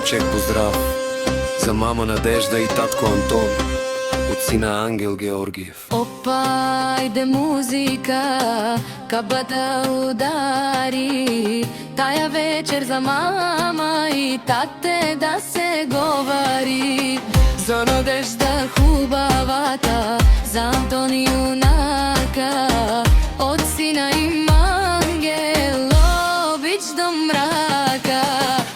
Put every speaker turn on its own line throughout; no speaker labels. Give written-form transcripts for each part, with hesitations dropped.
синчек поздрав за мама Надежда и татко Антон от сина Ангел Георгиев.
Опа, айде музика, каба да удари тая вечер за мама и тате да се говори. За Надежда хубавата, за Антон юнака, от сина им Ангел, обич до мрака.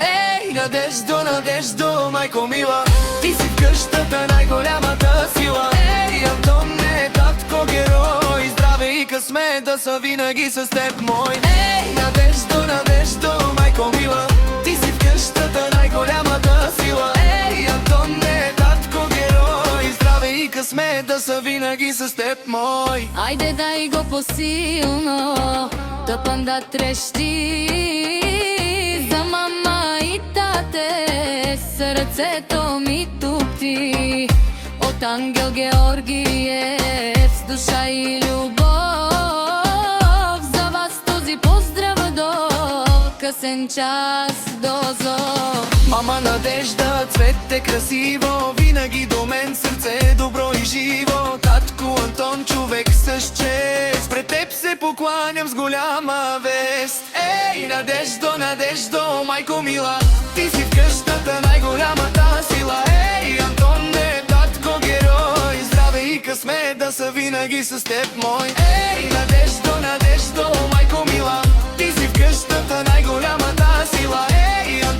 Ей, Надеждо, Надеждо, майко мила, ти си в къщата най-голямата сила. Ей, Антон е татко герой, здраве и късмет да са винаги с теб мой. Ей, Надеждо, Надеждо, майко мила, ти си в къщата най-голямата сила. Ей, Антон е татко герой, здраве и късмет да са винаги с теб мой.
Айде дай го по-силно, тъпан да трещи за мама и тате, сърцето ми тупти. От Ангел Георгиев с душа и любов, за вас този поздрав до късен час до зор.
Мама Надежда, цвете красиво, винаги до мен сърце добро и живо. Татко Антон, човек с чест, пред теб се покланям с голяма вест. Ей, Надеждо, Надеждо, майко мила, ти си в къщата най-голямата сила. Ей, Антон е татко герой, здраве и късмет да са винаги с теб мой. Ей, Надеждо, Надеждо, майко мила, ти си в къщата най-голямата сила. Ей, Антон